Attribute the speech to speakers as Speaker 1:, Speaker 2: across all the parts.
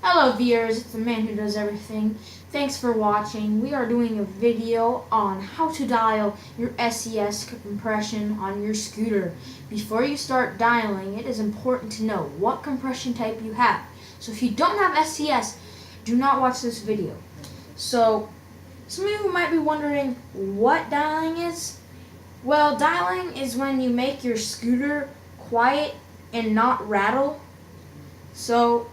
Speaker 1: Hello viewers, it's the man who does everything. Thanks for watching. We are doing a video on how to dial your SCS compression on your scooter. Before you start dialing, it is important to know what compression type you have. So if you don't have SCS, do not watch this video. So some of you might be wondering what dialing is. Well, dialing is when you make your scooter quiet and not rattle. So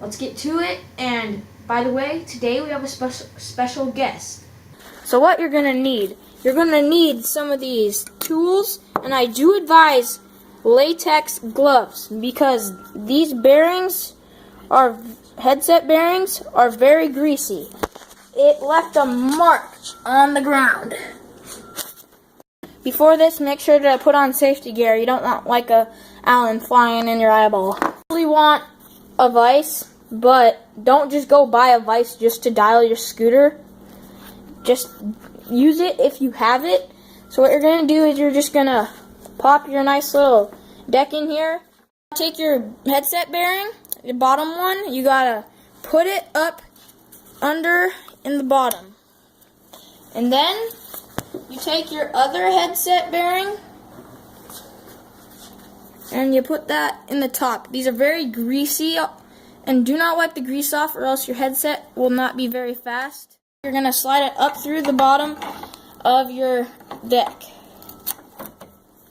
Speaker 1: let's get to it. And by the way, today we have a special guest. So what you're going to need some of these tools, and I do advise latex gloves because these headset bearings are very greasy. It left a mark on the ground. Before this, make sure to put on safety gear. You don't want like a Allen flying in your eyeball. You really want a vise, but don't just go buy a vise just to dial your scooter. Just use it if you have it. So what you're going to do is you're just going to pop your nice little deck in here. Take your headset bearing, the bottom one, you got to put it up under in the bottom. And then you take your other headset bearing and you put that in the top. These are very greasy, and do not wipe the grease off or else your headset will not be very fast. You're going to slide it up through the bottom of your deck.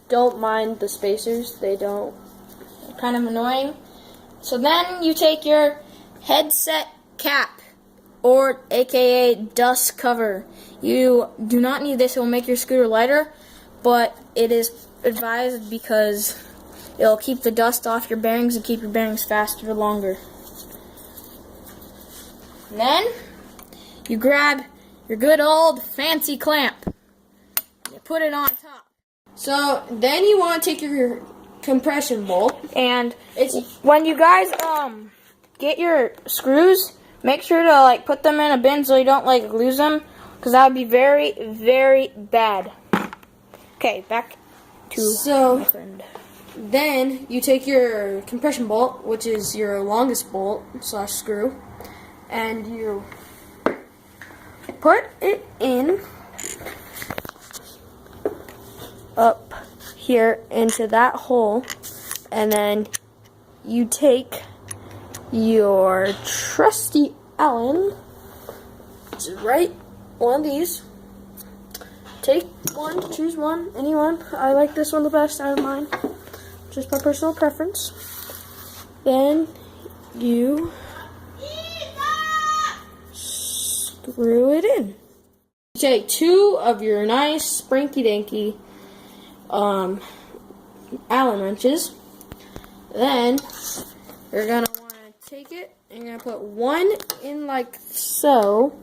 Speaker 1: Don't mind the spacers, they're kind of annoying. So then you take your headset cap, or aka dust cover. You do not need this, it will make your scooter lighter, but it is advised because it'll keep the dust off your bearings and keep your bearings faster longer. And then you grab your good old fancy clamp and you put it on top. So then you want to take your compression bolt, and when you guys get your screws, make sure to put them in a bin so you don't lose them, because that would be very, very bad. Okay, back to my friend. Then you take your compression bolt, which is your longest bolt / screw, and you put it in up here into that hole, and then you take your trusty Allen, which is right one of these. Take one, choose one, any one. I like this one the best out of mine, just my personal preference. Then you screw it in. You take two of your nice sprinky-dinky Allen wrenches. Then you're going to want to take it and you're going to put one in like so,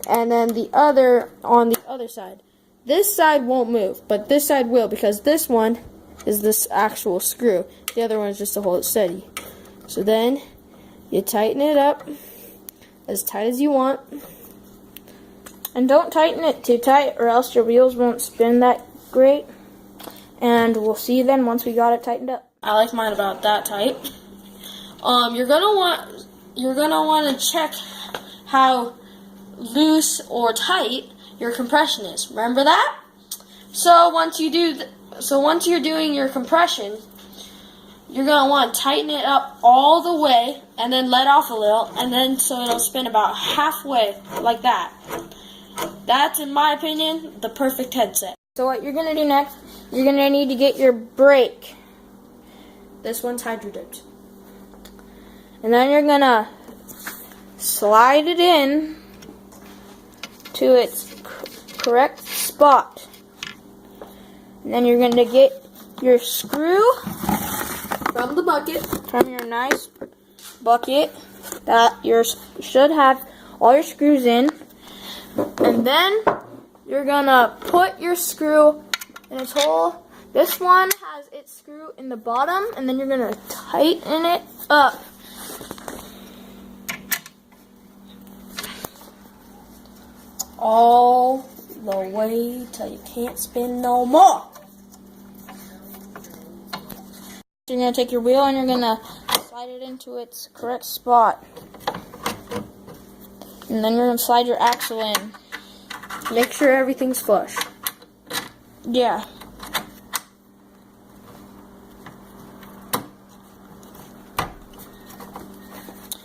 Speaker 1: and then the other on the other side. This side won't move, but this side will, because this one is this actual screw. The other one is just to hold it steady. So then you tighten it up as tight as you want. And don't tighten it too tight or else your wheels won't spin that great. And we'll see you then once we got it tightened up. I like mine about that tight. You're gonna want to check how loose or tight your compression is. Remember that? So once you're doing your compression, you're gonna want to tighten it up all the way and then let off a little, and then so it'll spin about halfway like that. That's, in my opinion, the perfect headset. So what you're gonna do next, you're gonna need to get your brake. This one's hydro dipped. And then you're gonna slide it in to its correct spot. And then you're going to get your screw from the bucket, from your nice bucket that should have all your screws in. And then you're going to put your screw in its hole. This one has its screw in the bottom, and then you're going to tighten it up. All the way till you can't spin no more. You're going to take your wheel and you're going to slide
Speaker 2: slide it into its correct spot. And then you're going to slide your axle in.
Speaker 1: Make sure everything's flush.
Speaker 2: Yeah.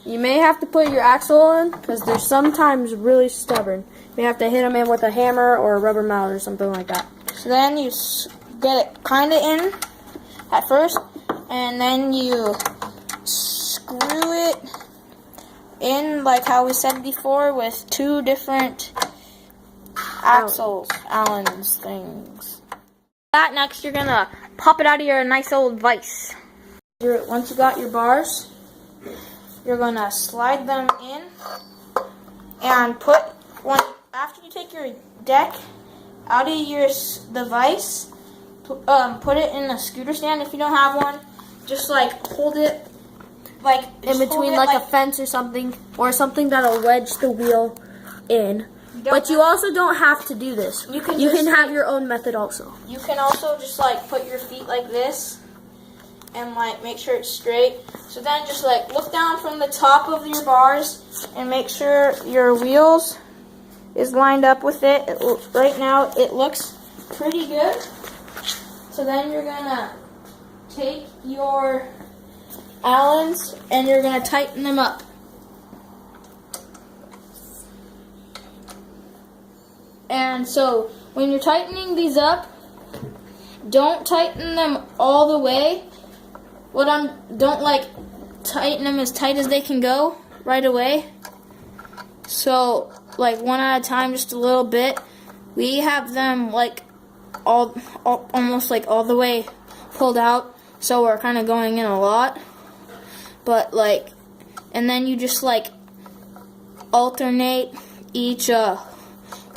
Speaker 1: You may have to put your axle in because they're sometimes really stubborn. You may have to hit them in with a hammer or a rubber mallet or something like that.
Speaker 2: So then you get it kind of in at first, and then you screw it in like how we said before with 2 different axles, Allen's things. That next you're gonna pop it out of your nice old vise. Once you got your bars, you're gonna slide them in and after you take your deck out of the vise, put it in a scooter stand. If you don't have one, just like hold it like
Speaker 1: in between like a fence or something that'll wedge the wheel in. But you also don't have to do this. You can have your own method also.
Speaker 2: You can also just like put your feet like this and like make sure it's straight. So then just like look down from the top of your bars and make sure your wheels is lined up with it. Right now it looks pretty good. So then you're gonna take your Allens and you're gonna tighten them up. And so when you're tightening these up, don't tighten them all the way. Don't like tighten them as tight as they can go right away. So like one at a time, just a little bit. We have them like almost like all the way pulled out, so we're kind of going in a lot. But like, and then you just like alternate each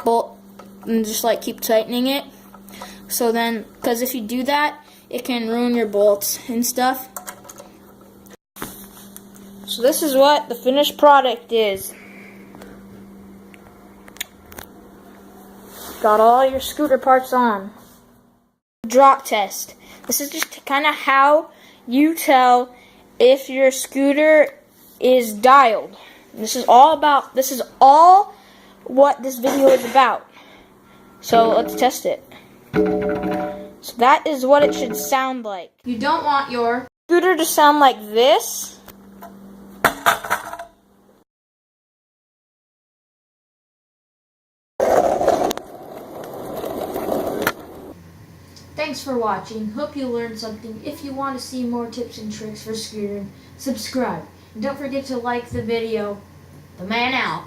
Speaker 2: bolt and just like keep tightening it. So then, because if you do that, it can ruin your bolts and stuff. So this is what the finished product is. Got all your scooter parts on. Drop test. This is just kind of how you tell if your scooter is dialed. This is all what this video is about. So let's test it. So that is what it should sound like.
Speaker 1: You don't want your
Speaker 2: scooter to sound like this.
Speaker 1: Thanks for watching. Hope you learned something. If you want to see more tips and tricks for scootering, subscribe. And don't forget to like the video. The man out.